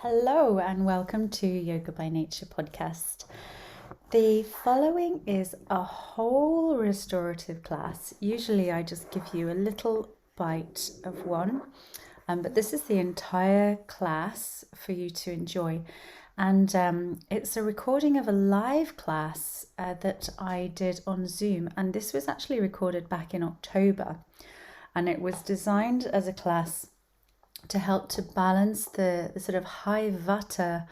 Hello and welcome to Yoga by Nature podcast. The following is a whole restorative class. Usually I just give you a little bite of one, but this is the entire class for you to enjoy. And it's a recording of a live class that I did on Zoom, and this was actually recorded back in October, and it was designed as a class to help to balance the sort of high vata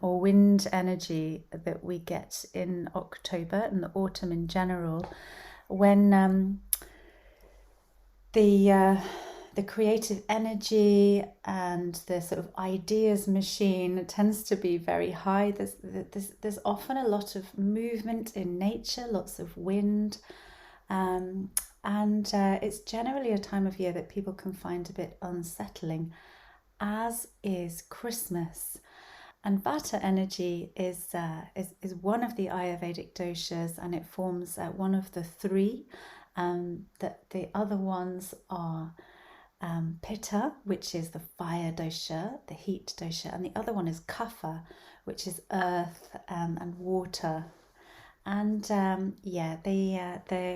or wind energy that we get in October and the autumn in general, when the creative energy and the sort of ideas machine tends to be very high. There's often a lot of movement in nature, lots of wind, and it's generally a time of year that people can find a bit unsettling, as is Christmas. And Vata energy is one of the Ayurvedic doshas, and it forms one of the three. That the other ones are Pitta, which is the fire dosha, the heat dosha, and the other one is Kapha, which is earth and water. And they're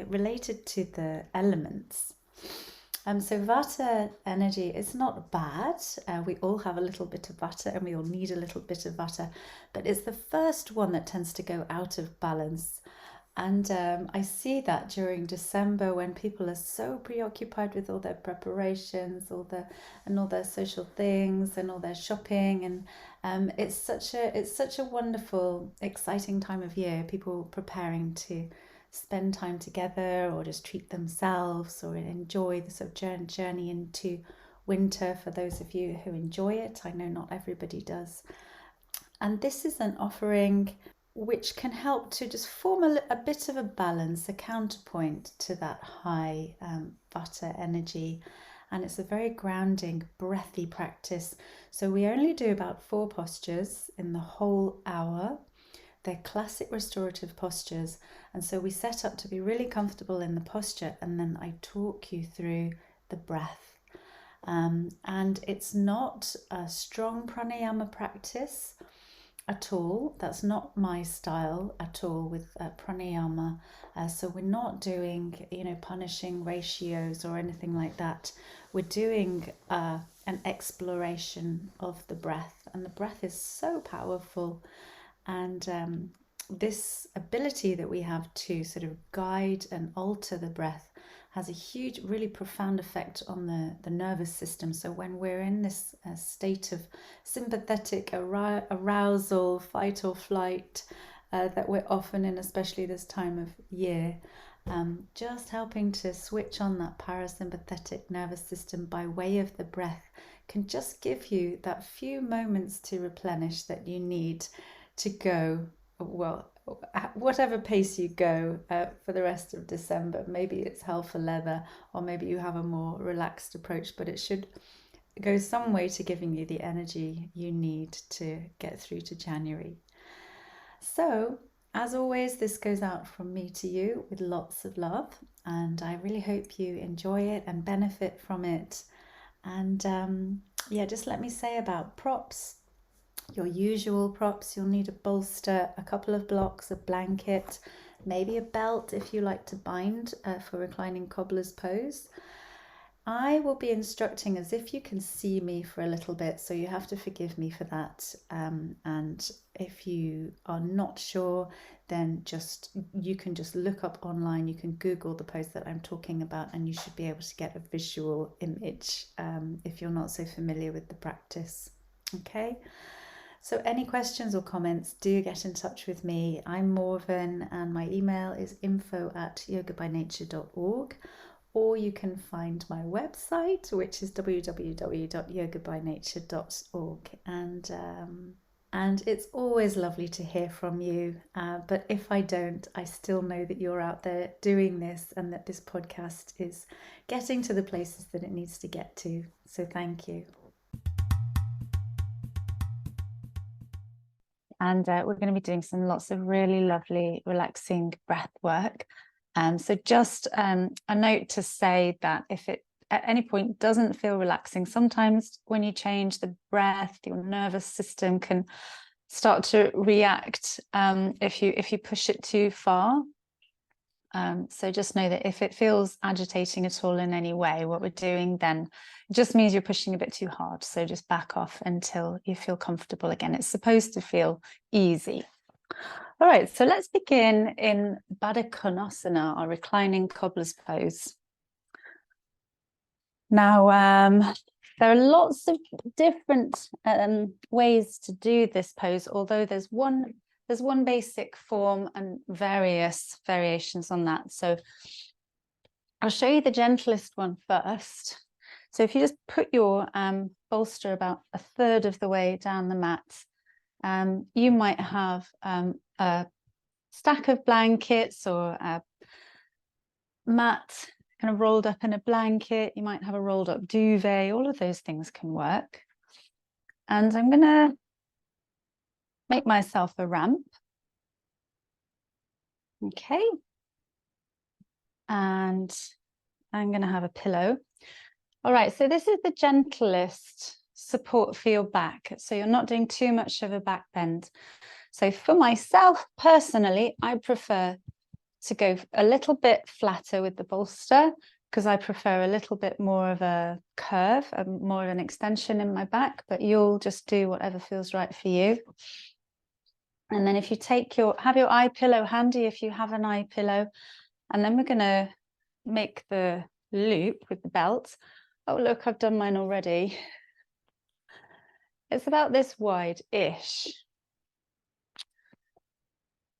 related to the elements. So Vata energy is not bad. We all have a little bit of Vata and we all need a little bit of Vata, but it's the first one that tends to go out of balance. And I see that during December, when people are so preoccupied with all their preparations, all their social things and all their shopping, and it's such a wonderful, exciting time of year. People preparing to spend time together, or just treat themselves, or enjoy the sort of journey into winter. For those of you who enjoy it, I know not everybody does. And this is an offering which can help to just form a bit of a balance, a counterpoint to that high Vata energy. And it's a very grounding, breathy practice. So we only do about 4 postures in the whole hour. They're classic restorative postures. And so we set up to be really comfortable in the posture, and then I talk you through the breath. And it's not a strong pranayama practice at all. That's not my style at all with pranayama. So we're not doing, punishing ratios or anything like that. We're doing an exploration of the breath, and the breath is so powerful. And this ability that we have to sort of guide and alter the breath has a huge, really profound effect on the nervous system. So when we're in this state of sympathetic arousal, fight or flight, that we're often in, especially this time of year, just helping to switch on that parasympathetic nervous system by way of the breath can just give you that few moments to replenish that you need to go, well, whatever pace you go for the rest of December. Maybe it's hell for leather, or maybe you have a more relaxed approach, but it should go some way to giving you the energy you need to get through to January. So, as always, this goes out from me to you with lots of love, and I really hope you enjoy it and benefit from it. And just let me say about props. Your usual props: you'll need a bolster, a couple of blocks, a blanket, maybe a belt if you like to bind for reclining cobbler's pose. I will be instructing as if you can see me for a little bit, so you have to forgive me for that. And if you are not sure, then you can just look up online, you can Google the pose that I'm talking about, and you should be able to get a visual image if you're not so familiar with the practice. Okay? So any questions or comments, do get in touch with me. I'm Morven, and my email is info@yogabynature.org, or you can find my website, which is www.yogabynature.org. And it's always lovely to hear from you. But if I don't, I still know that you're out there doing this, and that this podcast is getting to the places that it needs to get to. So thank you. And we're going to be doing lots of really lovely, relaxing breath work. So just a note to say that if it at any point doesn't feel relaxing, sometimes when you change the breath, your nervous system can start to react if you push it too far. So just know that if it feels agitating at all in any way, what we're doing then just means you're pushing a bit too hard. So just back off until you feel comfortable again. It's supposed to feel easy. All right, so let's begin in Baddha Konasana, our reclining cobbler's pose. Now, there are lots of different ways to do this pose, although there's one basic form and various variations on that. So I'll show you the gentlest one first. So if you just put your bolster about a third of the way down the mat, you might have a stack of blankets or a mat kind of rolled up in a blanket. You might have a rolled up duvet. All of those things can work. And I'm going to make myself a ramp. Okay. And I'm going to have a pillow. All right, so this is the gentlest support for your back. So you're not doing too much of a back bend. So for myself personally, I prefer to go a little bit flatter with the bolster because I prefer a little bit more of a curve, more of an extension in my back, but you'll just do whatever feels right for you. And then if you have your eye pillow handy, if you have an eye pillow, and then we're going to make the loop with the belt. Oh, look, I've done mine already. It's about this wide-ish.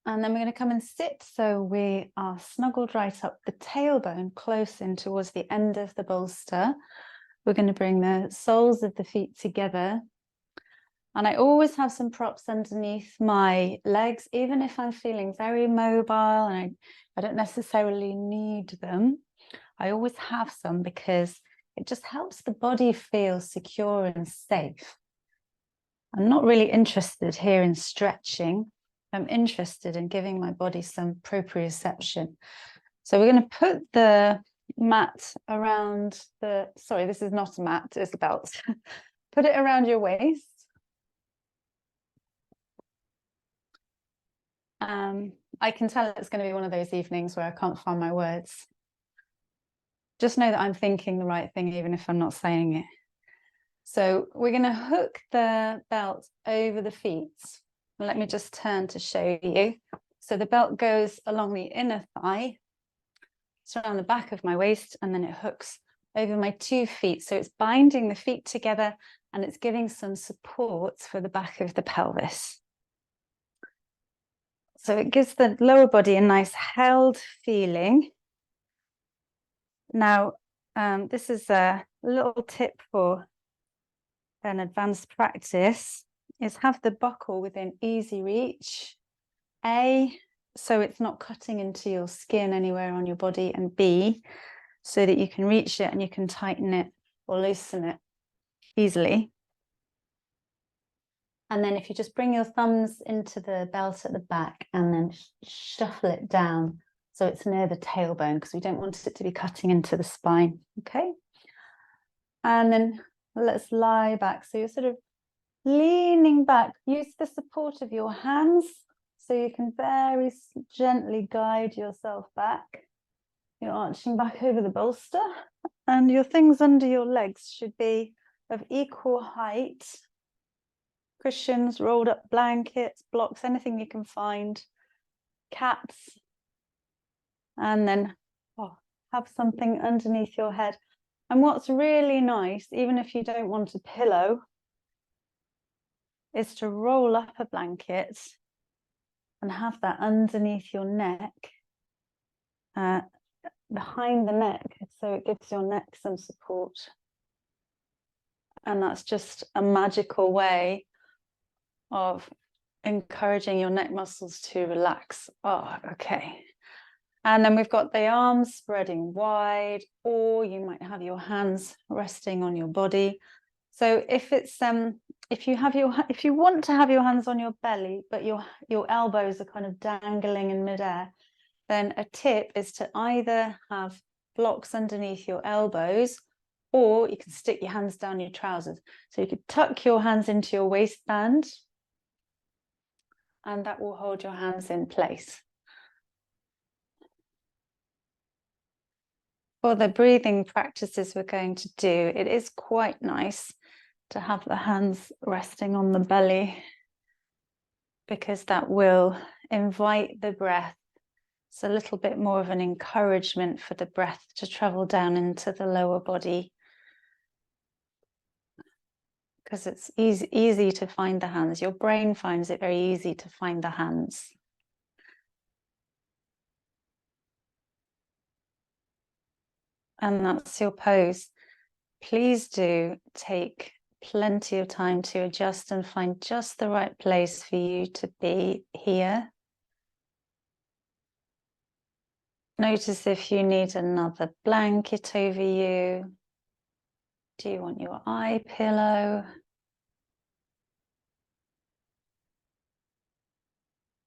And then we're going to come and sit. So we are snuggled right up, the tailbone close in towards the end of the bolster. We're going to bring the soles of the feet together. And I always have some props underneath my legs, even if I'm feeling very mobile and I don't necessarily need them. I always have some because it just helps the body feel secure and safe. I'm not really interested here in stretching. I'm interested in giving my body some proprioception. So we're going to put the mat around sorry, this is not a mat, it's a belt. Put it around your waist. I can tell it's going to be one of those evenings where I can't find my words. Just know that I'm thinking the right thing, even if I'm not saying it. So we're going to hook the belt over the feet. Let me just turn to show you. So the belt goes along the inner thigh, it's around the back of my waist, and then it hooks over my 2 feet. So it's binding the feet together and it's giving some support for the back of the pelvis. So it gives the lower body a nice held feeling. Now, this is a little tip for an advanced practice, is have the buckle within easy reach. A, so it's not cutting into your skin anywhere on your body, and B, so that you can reach it and you can tighten it or loosen it easily. And then if you just bring your thumbs into the belt at the back and then shuffle it down so it's near the tailbone, because we don't want it to be cutting into the spine, okay? And then let's lie back. So you're sort of leaning back. Use the support of your hands so you can very gently guide yourself back. You're arching back over the bolster, and your things under your legs should be of equal height. Cushions, rolled up blankets, blocks, anything you can find, cats, and then have something underneath your head. And what's really nice, even if you don't want a pillow, is to roll up a blanket and have that underneath your neck, behind the neck, so it gives your neck some support. And that's just a magical way of encouraging your neck muscles to relax. Oh, okay. And then we've got the arms spreading wide, or you might have your hands resting on your body. So if it's if you want to have your hands on your belly, but your elbows are kind of dangling in midair, then a tip is to either have blocks underneath your elbows, or you can stick your hands down your trousers. So you could tuck your hands into your waistband, and that will hold your hands in place. For the breathing practices we're going to do, it is quite nice to have the hands resting on the belly, because that will invite the breath. It's a little bit more of an encouragement for the breath to travel down into the lower body, because it's easy to find the hands. Your brain finds it very easy to find the hands. And that's your pose. Please do take plenty of time to adjust and find just the right place for you to be here. Notice if you need another blanket over you. Do you want your eye pillow?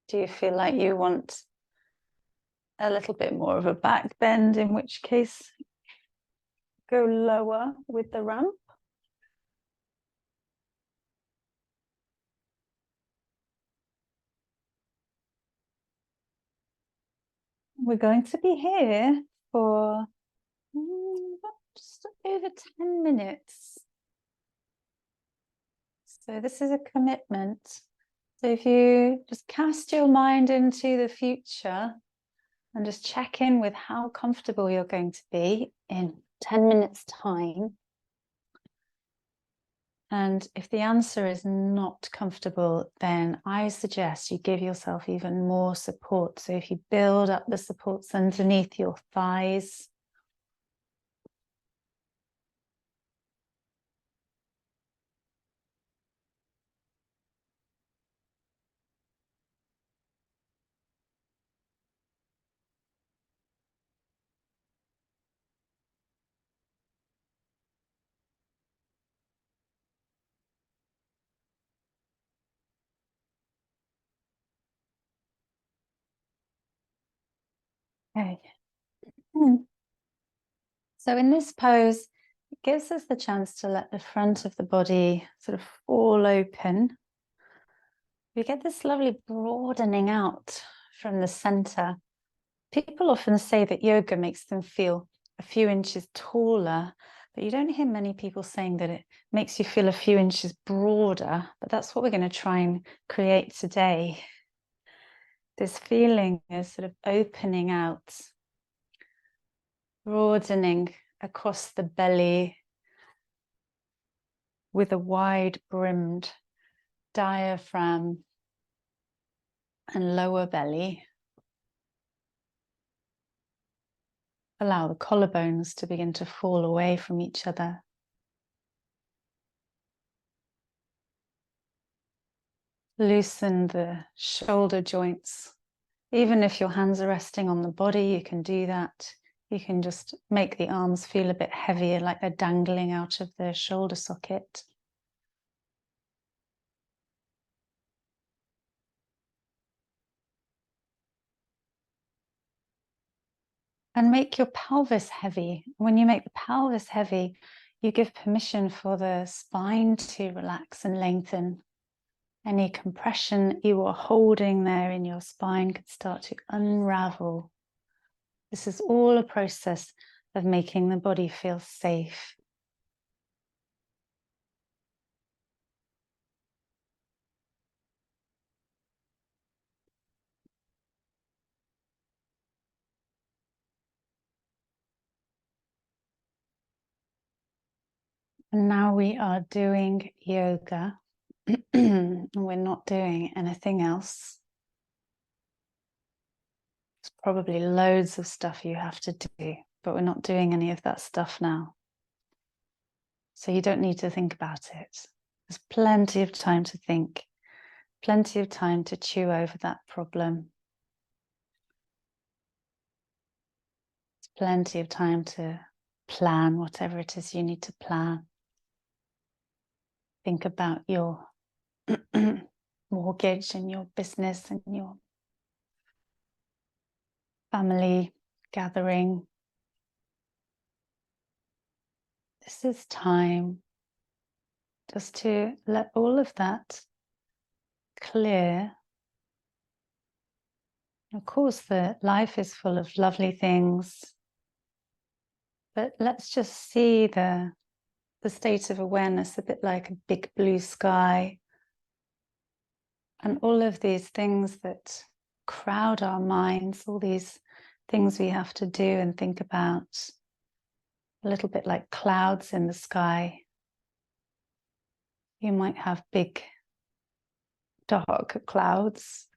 Do you feel like you want a little bit more of a back bend, in which case go lower with the ramp? We're going to be here for just over 10 minutes. So this is a commitment. So if you just cast your mind into the future and just check in with how comfortable you're going to be in 10 minutes time. And if the answer is not comfortable, then I suggest you give yourself even more support. So if you build up the supports underneath your thighs, okay. So in this pose, it gives us the chance to let the front of the body sort of fall open. We get this lovely broadening out from the center. People often say that yoga makes them feel a few inches taller, but you don't hear many people saying that it makes you feel a few inches broader. But that's what we're going to try and create today. This feeling is sort of opening out, broadening across the belly with a wide brimmed diaphragm and lower belly. Allow the collarbones to begin to fall away from each other. Loosen the shoulder joints. Even if your hands are resting on the body, you can do that. You can just make the arms feel a bit heavier, like they're dangling out of the shoulder socket. And make your pelvis heavy. When you make the pelvis heavy, you give permission for the spine to relax and lengthen. Any compression you are holding there in your spine could start to unravel. This is all a process of making the body feel safe. And now we are doing yoga. We're not doing anything else. There's probably loads of stuff you have to do, but we're not doing any of that stuff now. So you don't need to think about it. There's plenty of time to think, plenty of time to chew over that problem. There's plenty of time to plan whatever it is you need to plan. Think about your mortgage and your business and your family gathering. This is time just to let all of that clear. Of course, the life is full of lovely things, but let's just see the state of awareness a bit like a big blue sky, and all of these things that crowd our minds, all these things we have to do and think about, a little bit like clouds in the sky. You might have big, dark clouds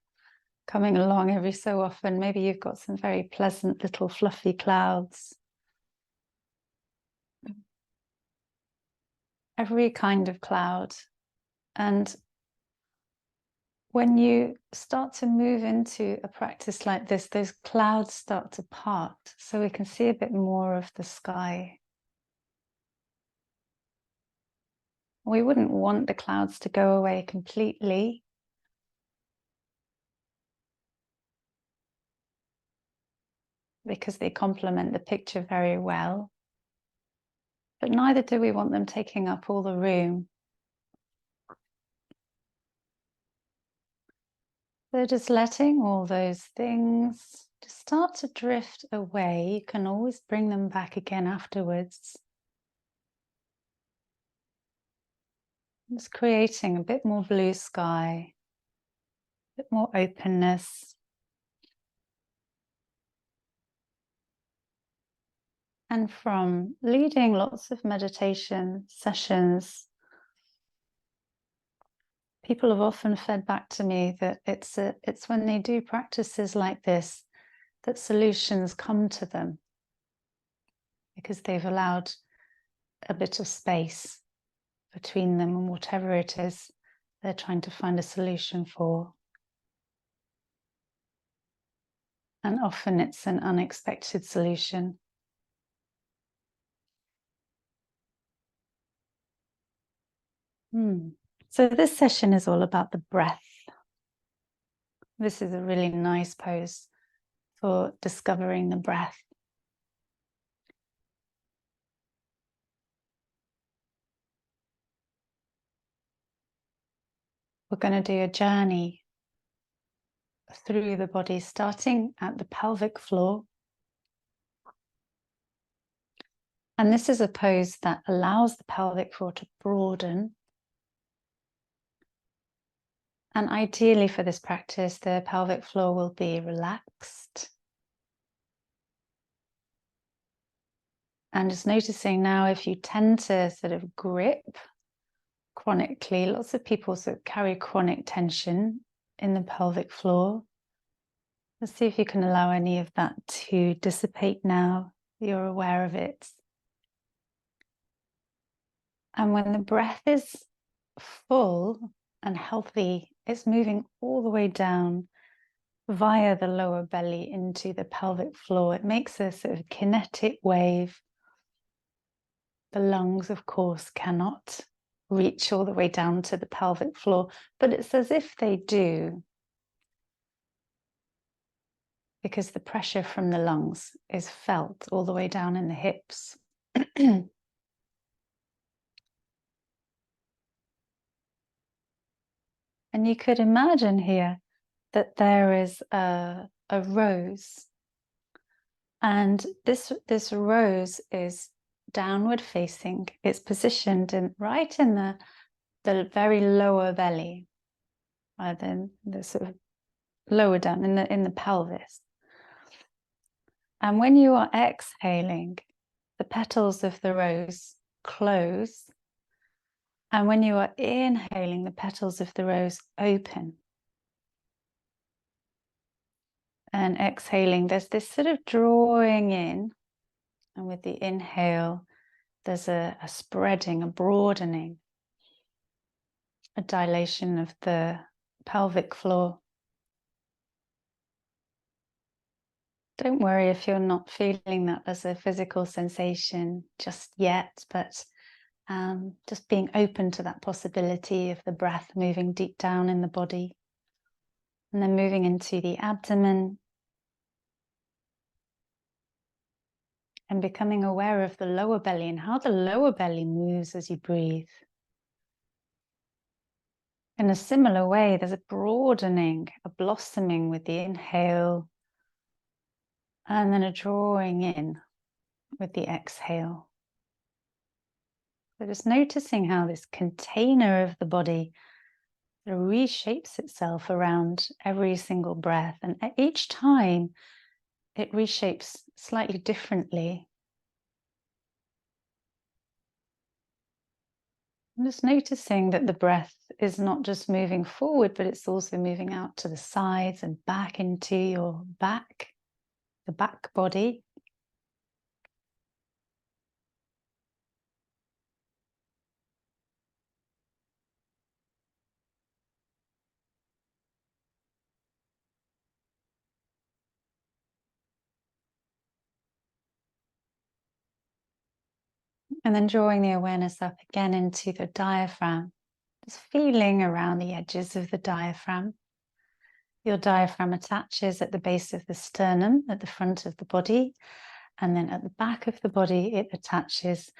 coming along every so often. Maybe you've got some very pleasant little fluffy clouds. Every kind of cloud. And when you start to move into a practice like this, those clouds start to part, so we can see a bit more of the sky. We wouldn't want the clouds to go away completely, because they complement the picture very well. But neither do we want them taking up all the room. So just letting all those things just start to drift away. You can always bring them back again afterwards. Just creating a bit more blue sky, a bit more openness. And from leading lots of meditation sessions, people have often fed back to me that it's when they do practices like this that solutions come to them, because they've allowed a bit of space between them and whatever it is they're trying to find a solution for. And often it's an unexpected solution. So this session is all about the breath. This is a really nice pose for discovering the breath. We're going to do a journey through the body, starting at the pelvic floor. And this is a pose that allows the pelvic floor to broaden. And ideally for this practice, the pelvic floor will be relaxed. And just noticing now, if you tend to sort of grip chronically, lots of people sort of carry chronic tension in the pelvic floor. Let's see if you can allow any of that to dissipate now. You're aware of it. And when the breath is full and healthy, it's moving all the way down via the lower belly into the pelvic floor. It makes a sort of kinetic wave. The lungs, of course, cannot reach all the way down to the pelvic floor, but it's as if they do, because the pressure from the lungs is felt all the way down in the hips. And you could imagine here that there is a rose, and this rose is downward facing. It's positioned right in the very lower belly, then the sort of lower down in the pelvis. And when you are exhaling, the petals of the rose close. And when you are inhaling, the petals of the rose open. And exhaling, there's this sort of drawing in. And with the inhale, there's a spreading, a broadening, a dilation of the pelvic floor. Don't worry if you're not feeling that as a physical sensation just yet, but just being open to that possibility of the breath moving deep down in the body, and then moving into the abdomen, and becoming aware of the lower belly and how the lower belly moves as you breathe. In a similar way, there's a broadening, a blossoming with the inhale, and then a drawing in with the exhale. So just noticing how this container of the body reshapes itself around every single breath, and each time it reshapes slightly differently. I'm just noticing that the breath is not just moving forward, but it's also moving out to the sides and back into your back, the back body. And then drawing the awareness up again into the diaphragm, just feeling around the edges of the diaphragm. Your diaphragm attaches at the base of the sternum, at the front of the body, and then at the back of the body, it attaches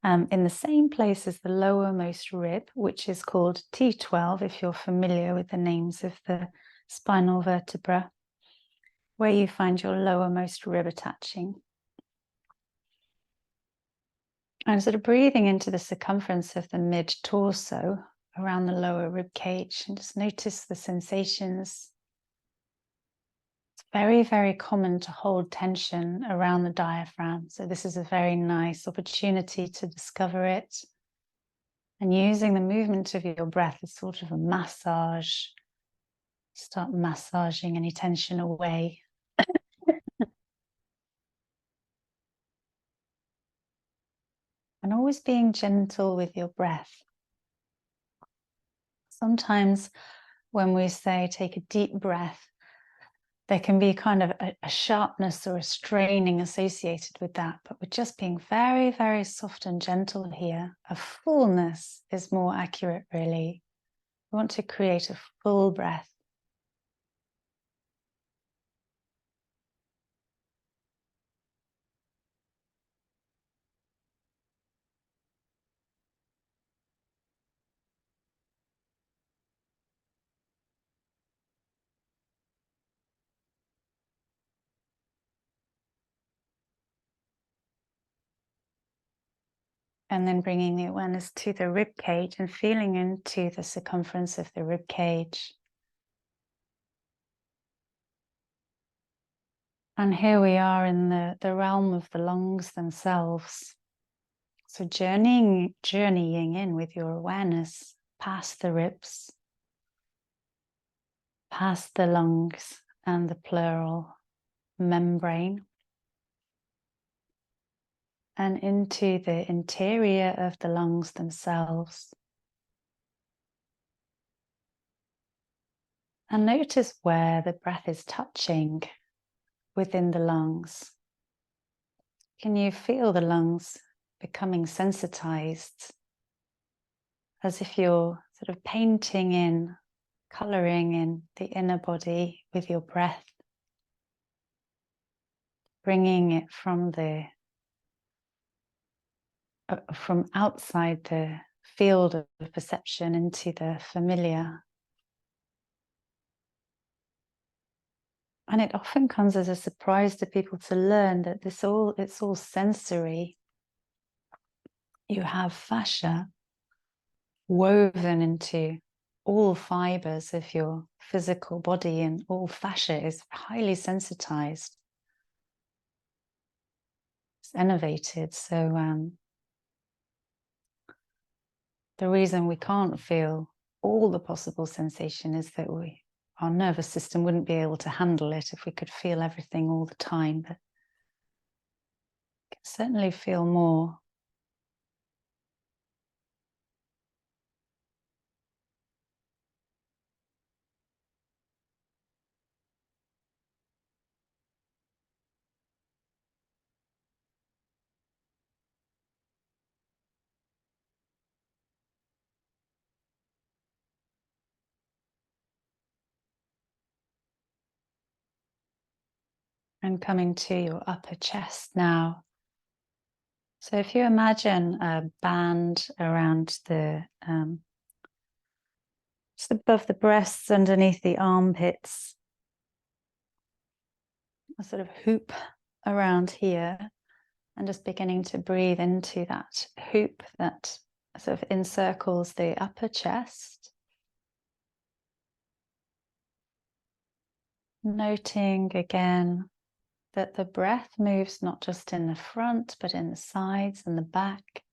in the same place as the lowermost rib, which is called T12, if you're familiar with the names of the spinal vertebra, where you find your lowermost rib attaching. And sort of breathing into the circumference of the mid-torso around the lower rib cage, and just notice the sensations. It's very, very common to hold tension around the diaphragm. So this is a very nice opportunity to discover it. And using the movement of your breath as sort of a massage, start massaging any tension away. And always being gentle with your breath. Sometimes when we say take a deep breath, there can be kind of a sharpness or a straining associated with that, but we're just being very, very soft and gentle here. A fullness is more accurate, really. We want to create a full breath. And then bringing the awareness to the rib cage and feeling into the circumference of the rib cage. And here we are in the realm of the lungs themselves. So journeying in with your awareness past the ribs, past the lungs and the pleural membrane, and into the interior of the lungs themselves. And notice where the breath is touching within the lungs. Can you feel the lungs becoming sensitized, as if you're sort of painting in, coloring in the inner body with your breath, bringing it from outside the field of perception into the familiar. And it often comes as a surprise to people to learn that it's all sensory. You have fascia woven into all fibers of your physical body, and all fascia is highly sensitized. It's innervated. So the reason we can't feel all the possible sensation is that our nervous system wouldn't be able to handle it if we could feel everything all the time, but we can certainly feel more. And coming to your upper chest now, So if you imagine a band around just above the breasts, underneath the armpits, a sort of hoop around here, and just beginning to breathe into that hoop that sort of encircles the upper chest. Noting again that the breath moves not just in the front, but in the sides and the back.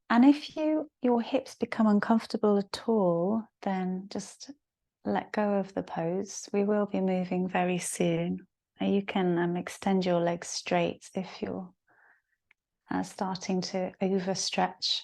And if your hips become uncomfortable at all, then just let go of the pose. We will be moving very soon. You can extend your legs straight if you're starting to overstretch.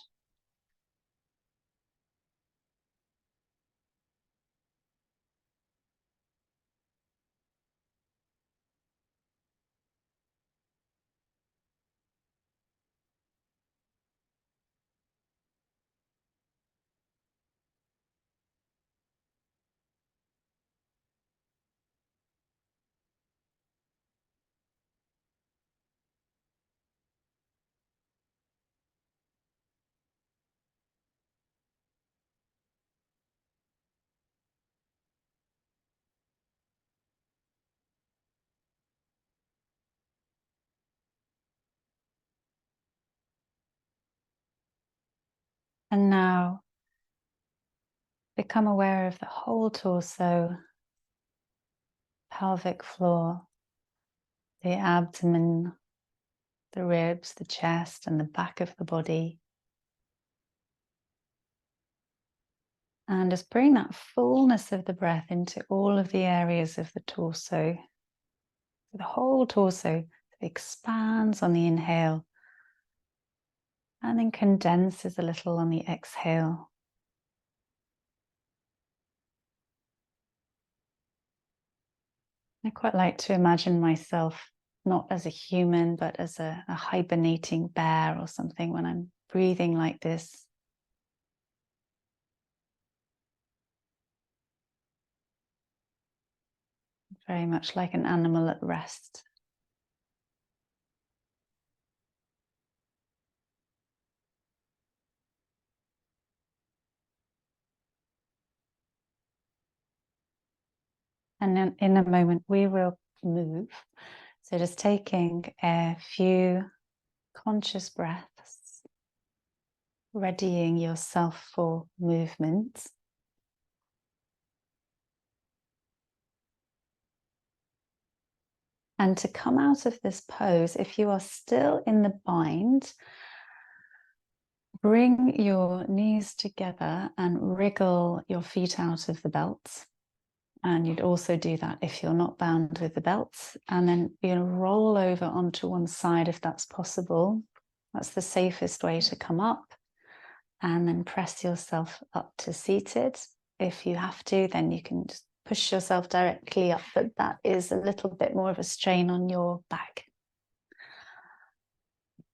And now become aware of the whole torso, pelvic floor, the abdomen, the ribs, the chest, and the back of the body. And just bring that fullness of the breath into all of the areas of the torso. The whole torso expands on the inhale and then condenses a little on the exhale. I quite like to imagine myself not as a human, but as a hibernating bear or something when I'm breathing like this. Very much like an animal at rest. And then in a moment we will move. So just taking a few conscious breaths, readying yourself for movement. And to come out of this pose, if you are still in the bind, bring your knees together and wriggle your feet out of the belts. And you'd also do that if you're not bound with the belts. And then you're going to roll over onto one side if that's possible. That's the safest way to come up. And then press yourself up to seated. If you have to, then you can just push yourself directly up, but that is a little bit more of a strain on your back.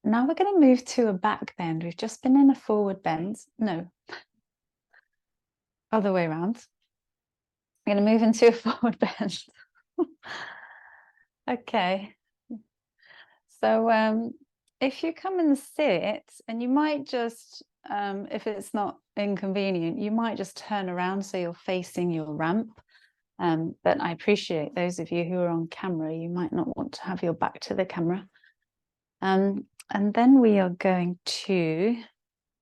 Now we're going to move to a back bend. We've just been in a forward bend. No, other way around. We're going to move into a forward bend. Okay. So if you come and sit, and you might just, if it's not inconvenient, you might just turn around so you're facing your ramp. But I appreciate those of you who are on camera, you might not want to have your back to the camera. And then we are going to,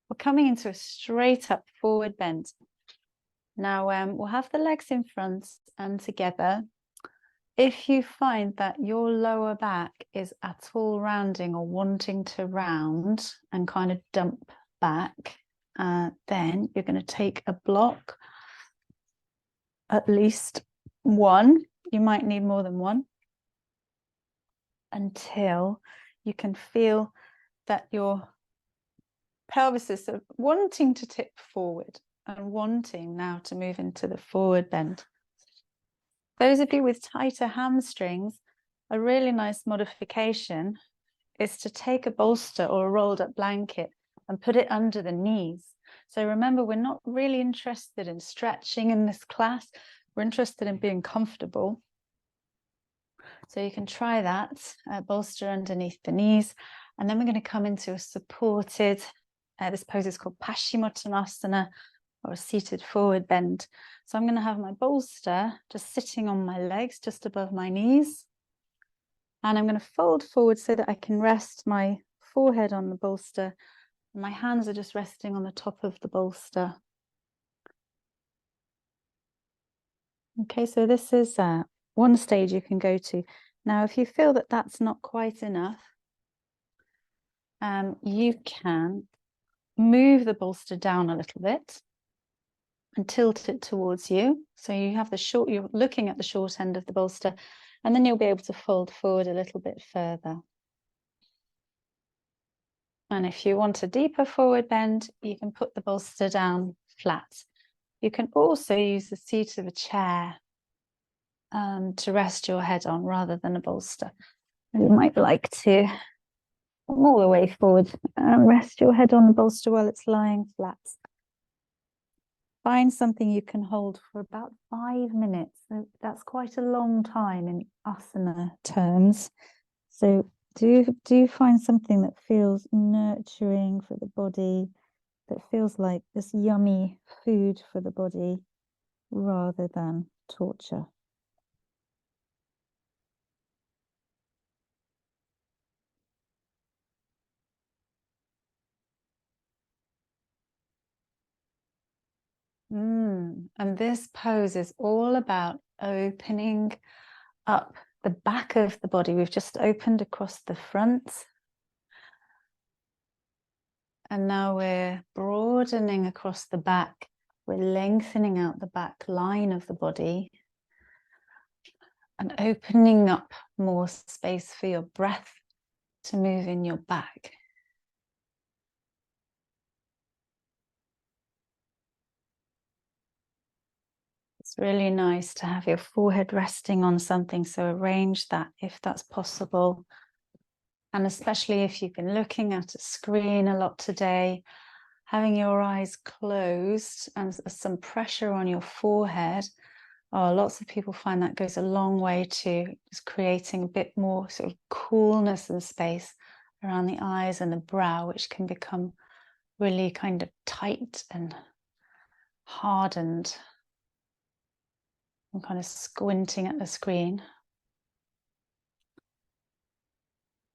we're coming into a straight up forward bend. Now we'll have the legs in front and together. If you find that your lower back is at all rounding or wanting to round and kind of dump back, then you're going to take a block, at least one. You might need more than one, until you can feel that your pelvis is sort of wanting to tip forward and wanting now to move into the forward bend. Those of you with tighter hamstrings, a really nice modification is to take a bolster or a rolled up blanket and put it under the knees. So remember, we're not really interested in stretching in this class. We're interested in being comfortable. So you can try that, bolster underneath the knees. And then we're going to come into a supported, this pose is called Paschimottanasana, or a seated forward bend. So I'm going to have my bolster just sitting on my legs, just above my knees. And I'm going to fold forward so that I can rest my forehead on the bolster. And my hands are just resting on the top of the bolster. Okay, so this is one stage you can go to. Now, if you feel that that's not quite enough, you can move the bolster down a little bit and tilt it towards you. So you have the short, you're looking at the short end of the bolster, and then you'll be able to fold forward a little bit further. And if you want a deeper forward bend, you can put the bolster down flat. You can also use the seat of a chair to rest your head on rather than a bolster. And you might like to come all the way forward and rest your head on the bolster while it's lying flat. Find something you can hold for about 5 minutes. So that's quite a long time in asana terms. So do find something that feels nurturing for the body, that feels like this yummy food for the body rather than torture. And this pose is all about opening up the back of the body. We've just opened across the front. And now we're broadening across the back. We're lengthening out the back line of the body and opening up more space for your breath to move in your back. It's really nice to have your forehead resting on something, so arrange that if that's possible. And especially if you've been looking at a screen a lot today, having your eyes closed and some pressure on your forehead, lots of people find that goes a long way to just creating a bit more sort of coolness and space around the eyes and the brow, which can become really kind of tight and hardened and kind of squinting at the screen.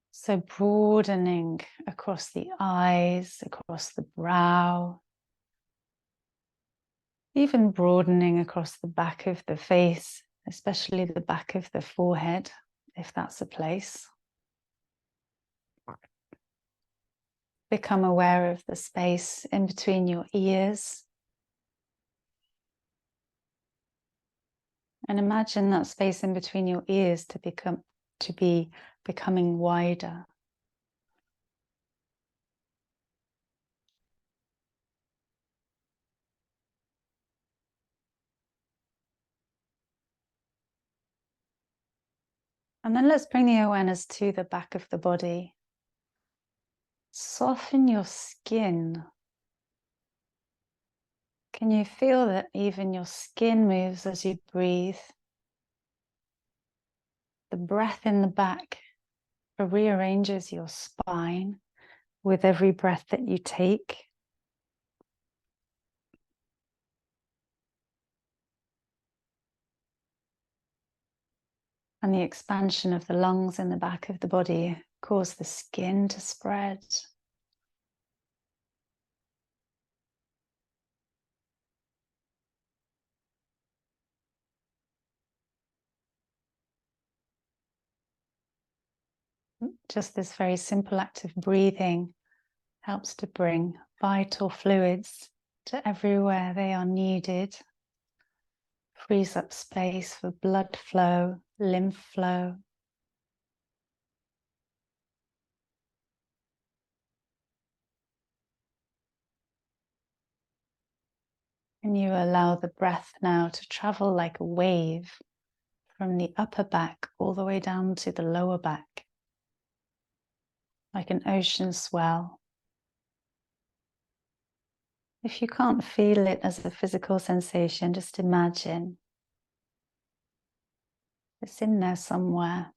So broadening across the eyes, across the brow, even broadening across the back of the face, especially the back of the forehead, if that's a place. Become aware of the space in between your ears. And imagine that space in between your ears to be becoming wider. And then let's bring the awareness to the back of the body. Soften your skin. Can you feel that even your skin moves as you breathe? The breath in the back rearranges your spine with every breath that you take. And the expansion of the lungs in the back of the body cause the skin to spread. Just this very simple act of breathing helps to bring vital fluids to everywhere they are needed. Frees up space for blood flow, lymph flow. And you allow the breath now to travel like a wave from the upper back all the way down to the lower back, like an ocean swell. If you can't feel it as a physical sensation, just imagine it's in there somewhere.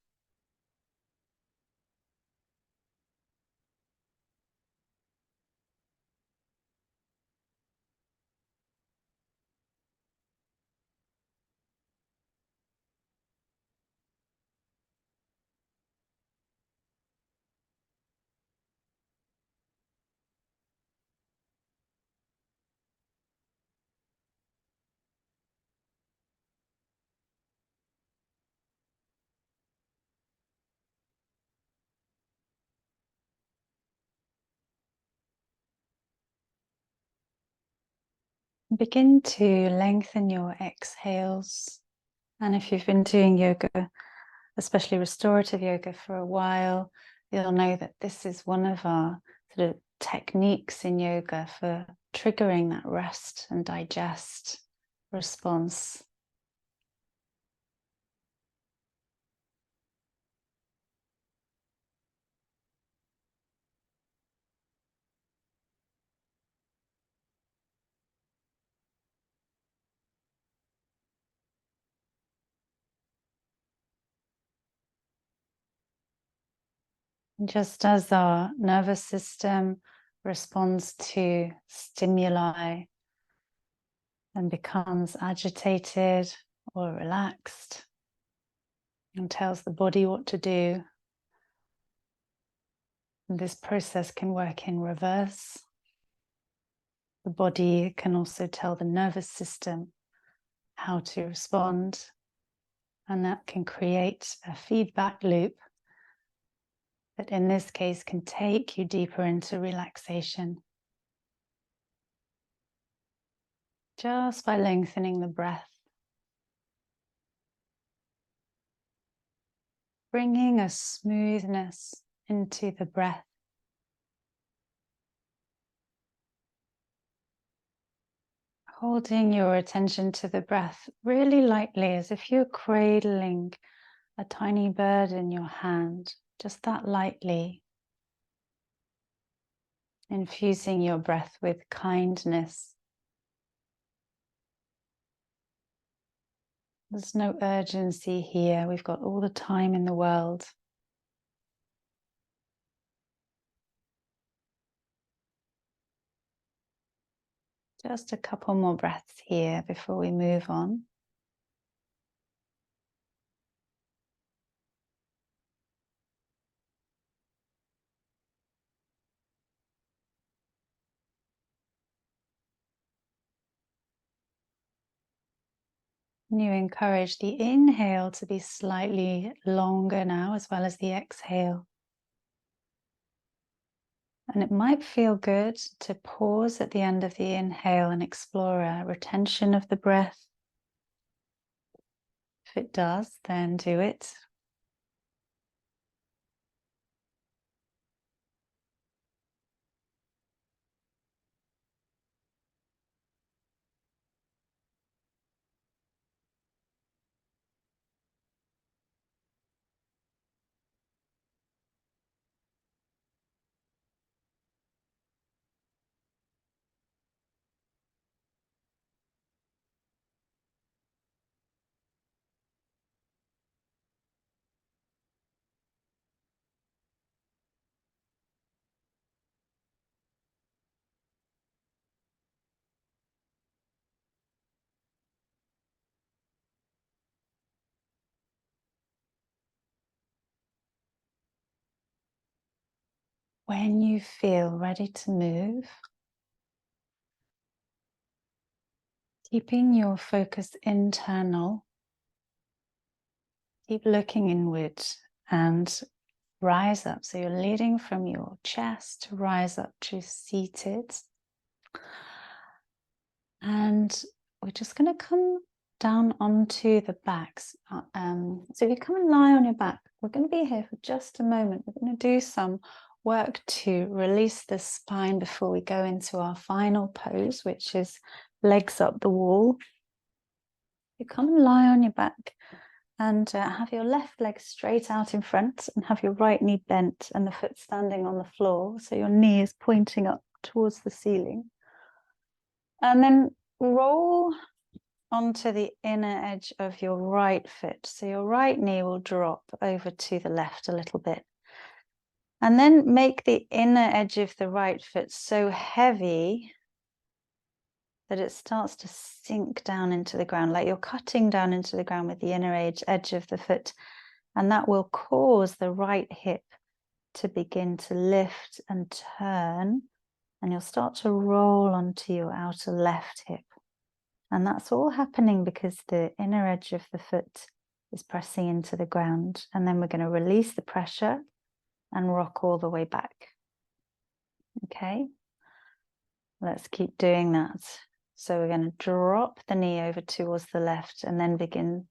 Begin to lengthen your exhales. And if you've been doing yoga, especially restorative yoga, for a while, you'll know that this is one of our sort of techniques in yoga for triggering that rest and digest response. Just as our nervous system responds to stimuli and becomes agitated or relaxed and tells the body what to do, and this process can work in reverse. The body can also tell the nervous system how to respond, and that can create a feedback loop that in this case can take you deeper into relaxation just by lengthening the breath, bringing a smoothness into the breath, holding your attention to the breath really lightly, as if you're cradling a tiny bird in your hand, just that lightly, infusing your breath with kindness. There's no urgency here. We've got all the time in the world. Just a couple more breaths here before we move on. You encourage the inhale to be slightly longer now, as well as the exhale. And it might feel good to pause at the end of the inhale and explore a retention of the breath. If it does, then do it. When you feel ready to move, keeping your focus internal, keep looking inward and rise up. So you're leading from your chest to rise up to seated. And we're just going to come down onto the backs. So if you come and lie on your back, we're going to be here for just a moment. We're going to do some work to release the spine before we go into our final pose, which is legs up the wall. You come and lie on your back and have your left leg straight out in front and have your right knee bent and the foot standing on the floor. So your knee is pointing up towards the ceiling. And then roll onto the inner edge of your right foot. So your right knee will drop over to the left a little bit. And then make the inner edge of the right foot so heavy that it starts to sink down into the ground, like you're cutting down into the ground with the inner edge of the foot. And that will cause the right hip to begin to lift and turn. And you'll start to roll onto your outer left hip. And that's all happening because the inner edge of the foot is pressing into the ground. And then we're going to release the pressure and rock all the way back. Okay, let's keep doing that. So we're going to drop the knee over towards the left and then begin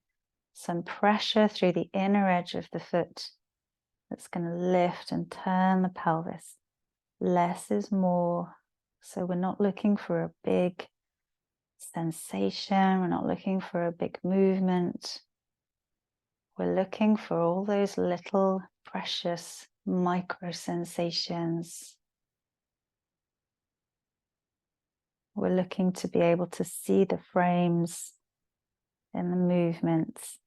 some pressure through the inner edge of the foot. That's going to lift and turn the pelvis. Less is more. So we're not looking for a big sensation. We're not looking for a big movement. We're looking for all those little precious micro sensations. We're looking to be able to see the frames in the movements.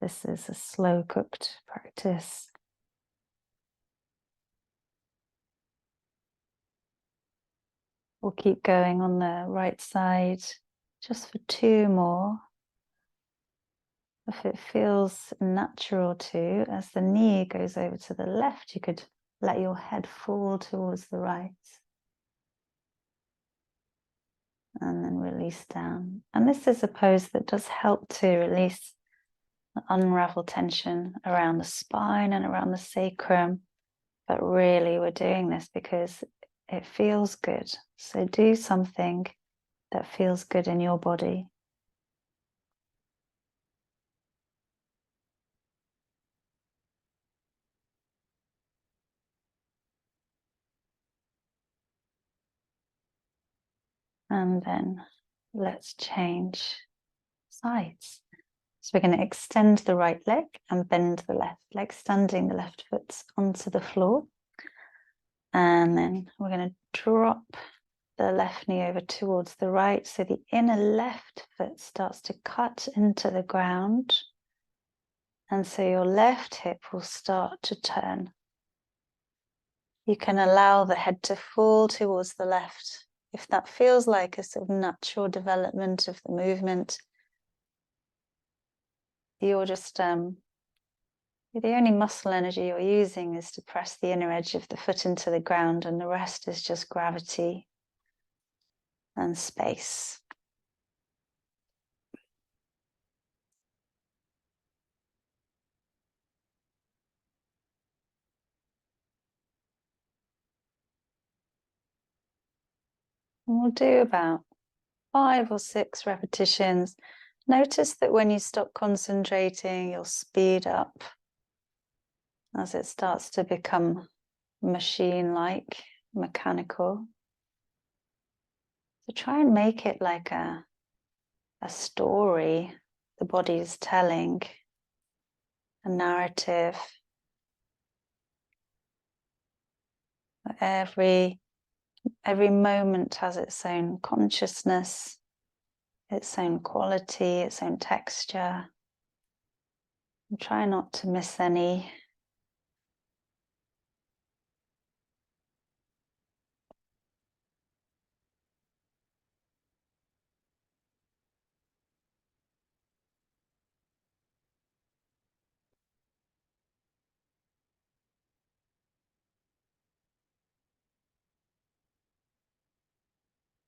This is a slow cooked practice. We'll keep going on the right side just for 2 more. If it feels natural to, as the knee goes over to the left, you could let your head fall towards the right. And then release down. And this is a pose that does help to release, unravel tension around the spine and around the sacrum. But really we're doing this because it feels good. So do something that feels good in your body. And then let's change sides. So we're going to extend the right leg and bend the left leg, standing the left foot onto the floor. And then we're going to drop the left knee over towards the right. So the inner left foot starts to cut into the ground. And so your left hip will start to turn. You can allow the head to fall towards the left. If that feels like a sort of natural development of the movement, you're just, the only muscle energy you're using is to press the inner edge of the foot into the ground, and the rest is just gravity and space. And we'll do about 5 or 6 repetitions. Notice that when you stop concentrating, you'll speed up as it starts to become machine-like, mechanical. So try and make it like a story the body is telling, a narrative. Every moment has its own consciousness, its own quality, its own texture. And try not to miss any.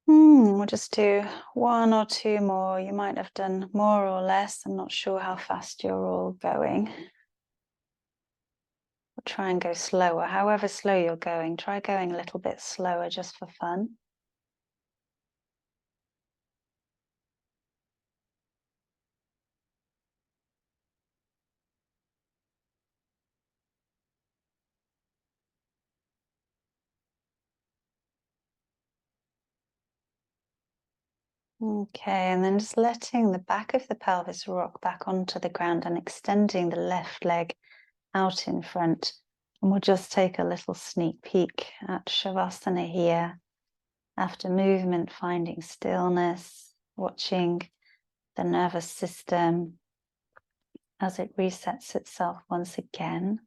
We'll just do 1 or 2 more. You might have done more or less. I'm not sure how fast you're all going. We'll try and go slower. However slow you're going, try going a little bit slower just for fun. Okay, and then just letting the back of the pelvis rock back onto the ground and extending the left leg out in front. And we'll just take a little sneak peek at Shavasana here. After movement, finding stillness, watching the nervous system as it resets itself once again.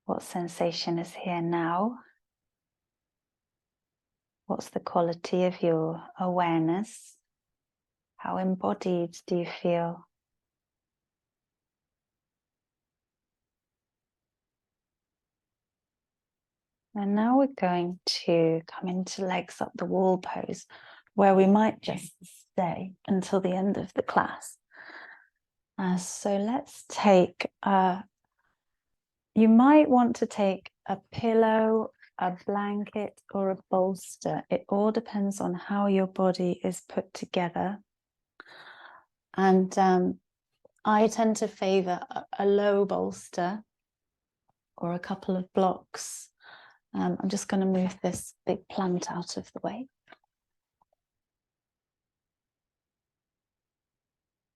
What sensation is here now? What's the quality of your awareness? How embodied do you feel? And now we're going to come into legs up the wall pose, where we might just stay until the end of the class. So let's take, you might want to take a pillow, a blanket, or a bolster. It all depends on how your body is put together. And I tend to favor a low bolster or a couple of blocks. I'm just going to move this big plant out of the way.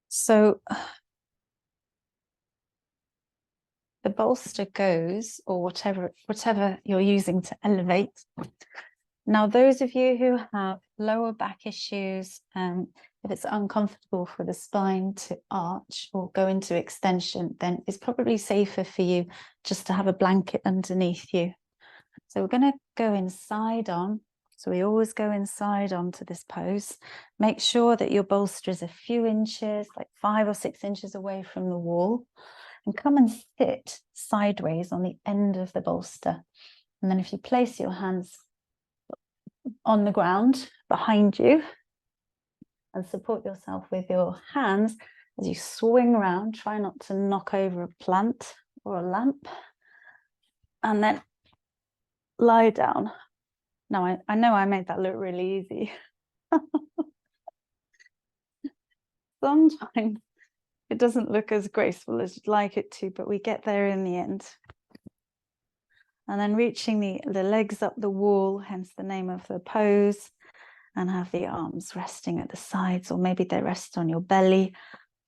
So the bolster goes, or whatever you're using to elevate. Now, those of you who have lower back issues, if it's uncomfortable for the spine to arch or go into extension, then it's probably safer for you just to have a blanket underneath you. So we're going to go inside on. So we always go inside onto this pose. Make sure that your bolster is a few inches, like 5 or 6 inches away from the wall. And come and sit sideways on the end of the bolster. And then if you place your hands on the ground behind you and support yourself with your hands as you swing around, try not to knock over a plant or a lamp, and then lie down. Now, I know I made that look really easy. Sometimes it doesn't look as graceful as you'd like it to, but we get there in the end. And then reaching the legs up the wall, hence the name of the pose, and have the arms resting at the sides, or maybe they rest on your belly.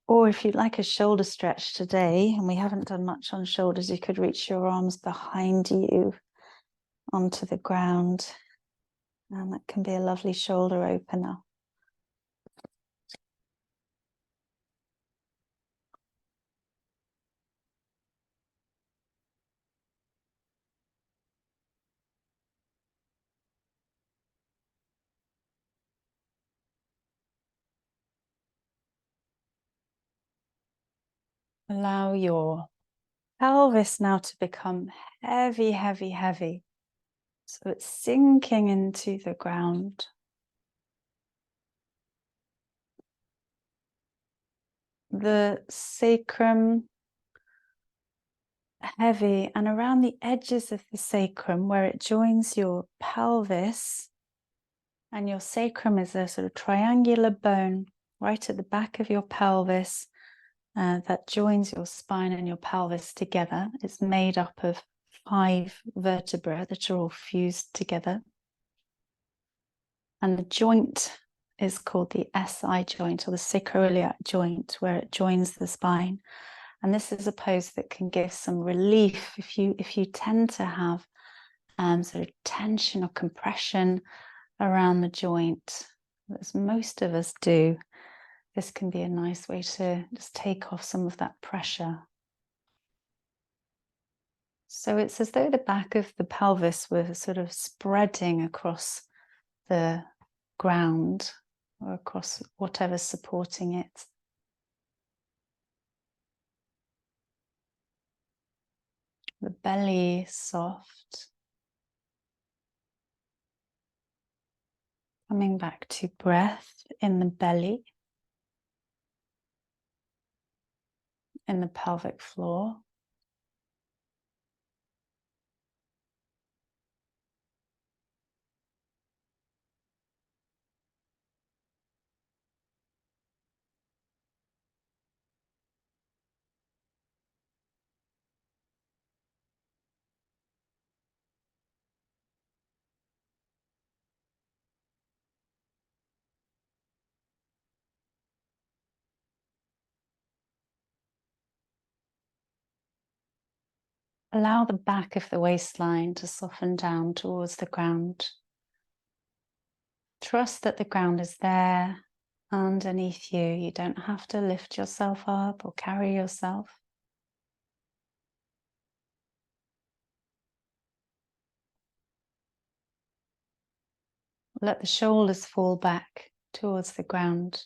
Or if you'd like a shoulder stretch today, and we haven't done much on shoulders, you could reach your arms behind you onto the ground. And that can be a lovely shoulder opener. Allow your pelvis now to become heavy, heavy, heavy. So it's sinking into the ground. The sacrum heavy, and around the edges of the sacrum where it joins your pelvis, and your sacrum is a sort of triangular bone right at the back of your pelvis that joins your spine and your pelvis together. It's made up of 5 vertebrae that are all fused together. And the joint is called the SI joint, or the sacroiliac joint, where it joins the spine. And this is a pose that can give some relief if you tend to have sort of tension or compression around the joint, as most of us do. This can be a nice way to just take off some of that pressure. So it's as though the back of the pelvis were sort of spreading across the ground or across whatever's supporting it. The belly is soft. Coming back to breath in the belly, in the pelvic floor. Allow the back of the waistline to soften down towards the ground. Trust that the ground is there underneath you. You don't have to lift yourself up or carry yourself. Let the shoulders fall back towards the ground.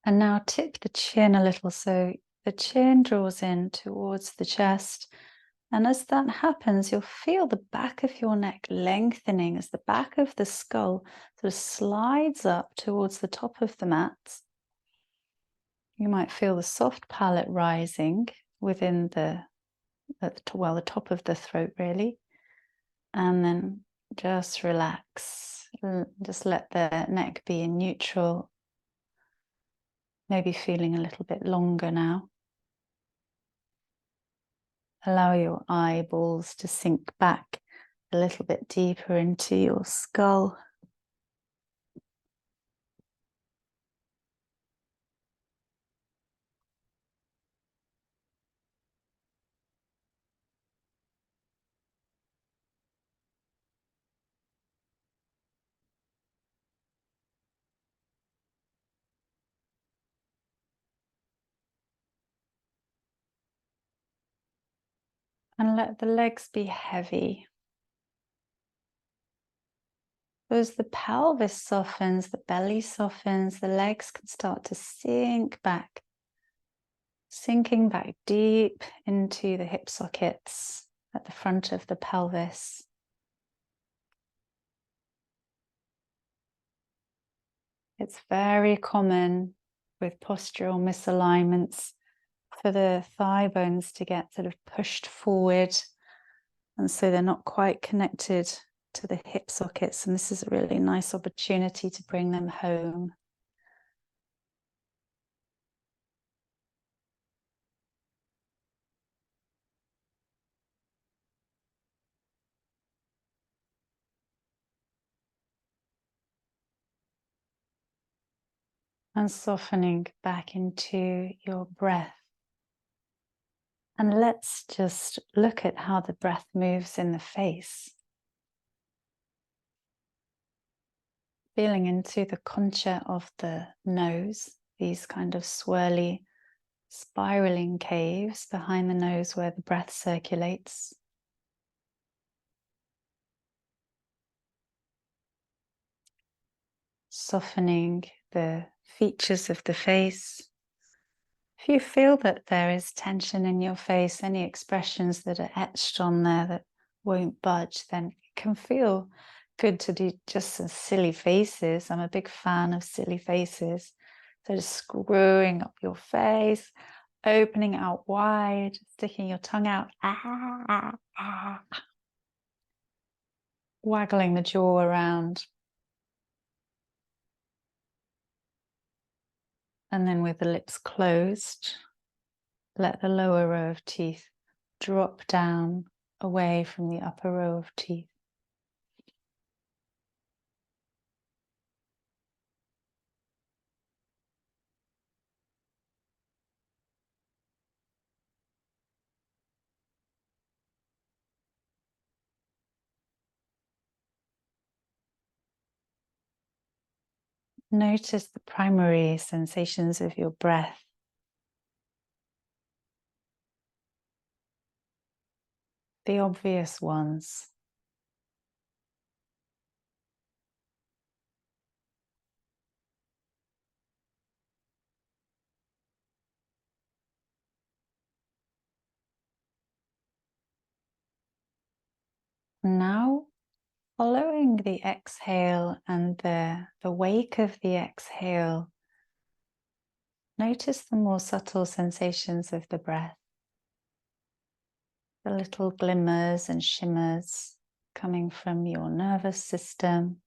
And now tip the chin a little, so the chin draws in towards the chest And as that happens, you'll feel the back of your neck lengthening as the back of the skull sort of slides up towards the top of the mat. You might feel the soft palate rising within the top of the throat, really. And then just relax. Just let the neck be in neutral. Maybe feeling a little bit longer now. Allow your eyeballs to sink back a little bit deeper into your skull. And let the legs be heavy. As the pelvis softens, the belly softens, the legs can start to sink back, sinking back deep into the hip sockets at the front of the pelvis. It's very common with postural misalignments for the thigh bones to get sort of pushed forward, and so they're not quite connected to the hip sockets, and this is a really nice opportunity to bring them home. And softening back into your breath. And let's just look at how the breath moves in the face. Feeling into the concha of the nose, these kind of swirly, spiraling caves behind the nose where the breath circulates. Softening the features of the face. If you feel that there is tension in your face, any expressions that are etched on there that won't budge, then it can feel good to do just some silly faces. I'm a big fan of silly faces. So just screwing up your face, opening out wide, sticking your tongue out, waggling the jaw around. And then with the lips closed, let the lower row of teeth drop down away from the upper row of teeth. Notice the primary sensations of your breath. The obvious ones. Now, following the exhale and the wake of the exhale, notice the more subtle sensations of the breath. The little glimmers and shimmers coming from your nervous system.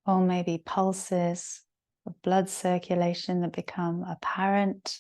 Or maybe pulses of blood circulation that become apparent.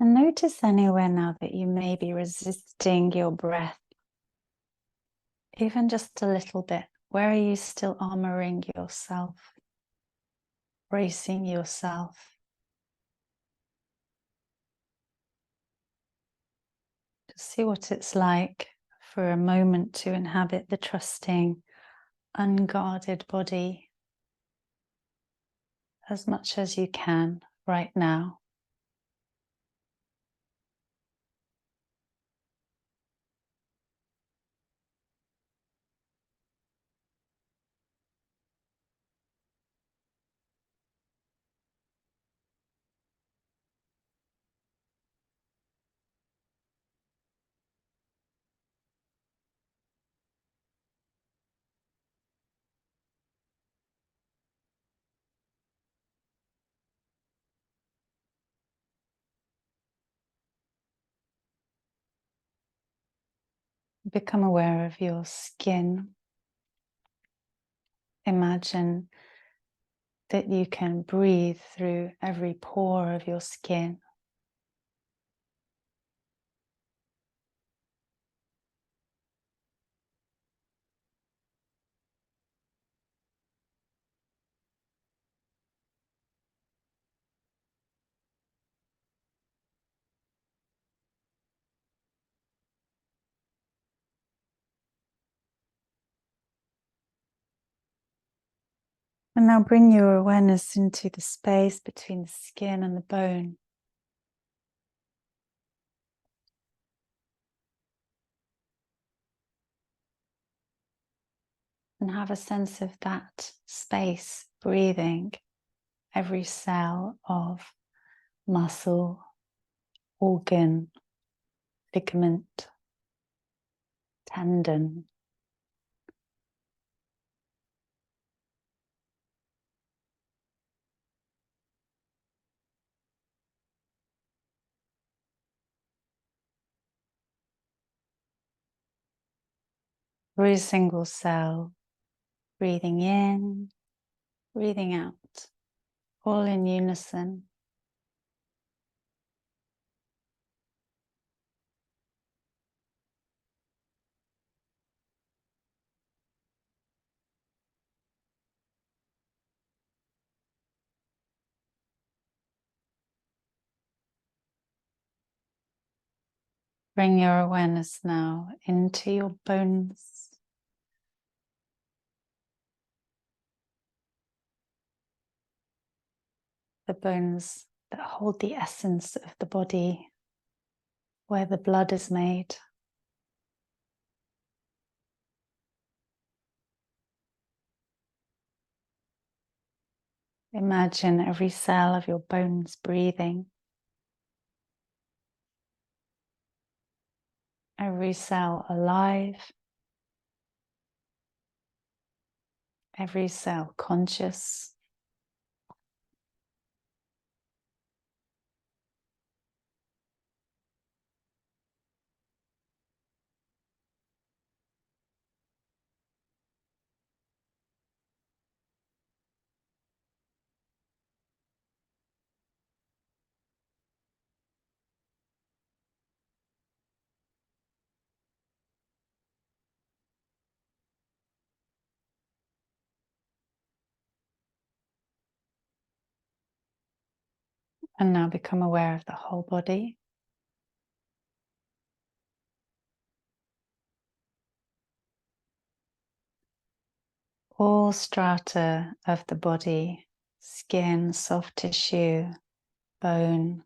And notice anywhere now that you may be resisting your breath, even just a little bit. Where are you still armoring yourself, bracing yourself? Just see what it's like for a moment to inhabit the trusting, unguarded body as much as you can right now. Become aware of your skin. Imagine that you can breathe through every pore of your skin. And now bring your awareness into the space between the skin and the bone. And have a sense of that space, breathing every cell of muscle, organ, ligament, tendon. Every single cell, breathing in, breathing out, all in unison. Bring your awareness now into your bones. The bones that hold the essence of the body, where the blood is made. Imagine every cell of your bones breathing. Every cell alive. Every cell conscious. And now become aware of the whole body. All strata of the body, skin, soft tissue, bone.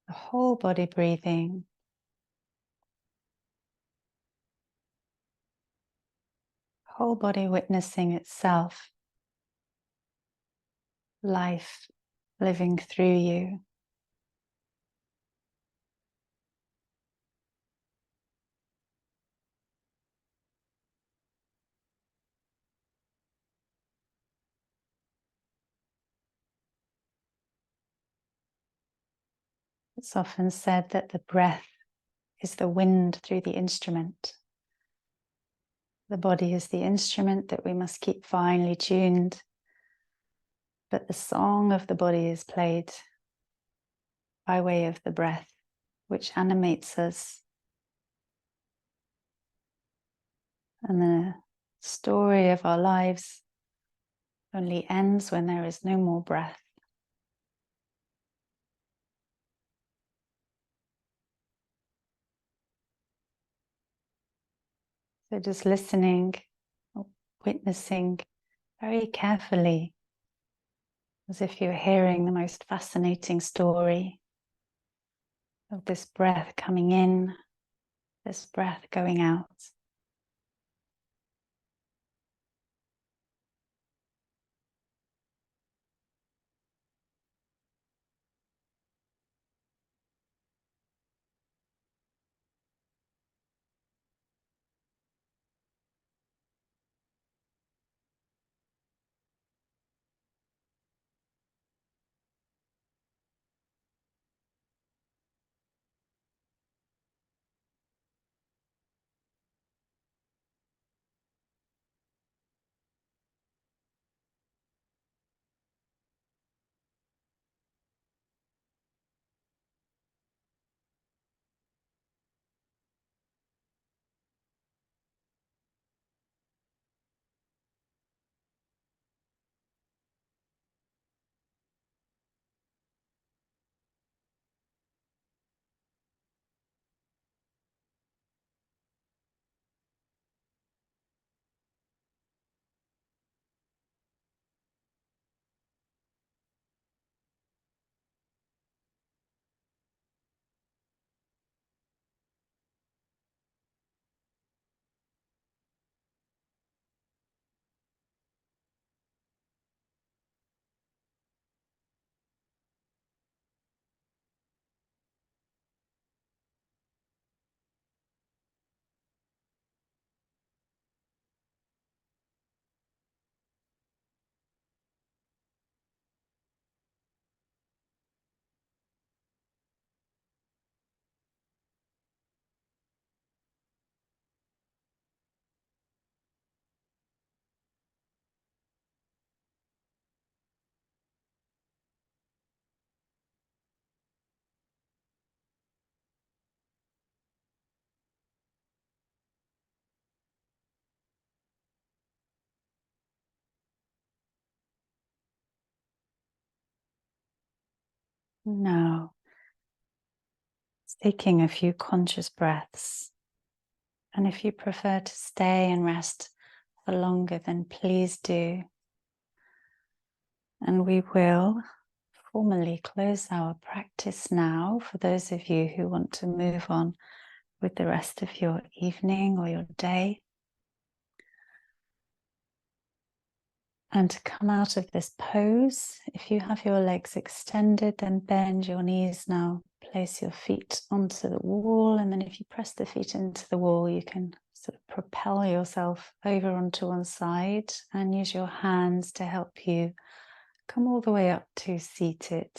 The whole body breathing. Whole body witnessing itself. Life living through you. It's often said that the breath is the wind through the instrument. The body is the instrument that we must keep finely tuned but the song of the body is played by way of the breath, which animates us. And the story of our lives only ends when there is no more breath. So just listening, witnessing very carefully, as if you're hearing the most fascinating story of this breath coming in, this breath going out. Now, taking a few conscious breaths. And if you prefer to stay and rest for longer, then please do. And we will formally close our practice now for those of you who want to move on with the rest of your evening or your day. And to come out of this pose, if you have your legs extended, then bend your knees now. Place your feet onto the wall, and then if you press the feet into the wall, you can sort of propel yourself over onto one side and use your hands to help you come all the way up to seated.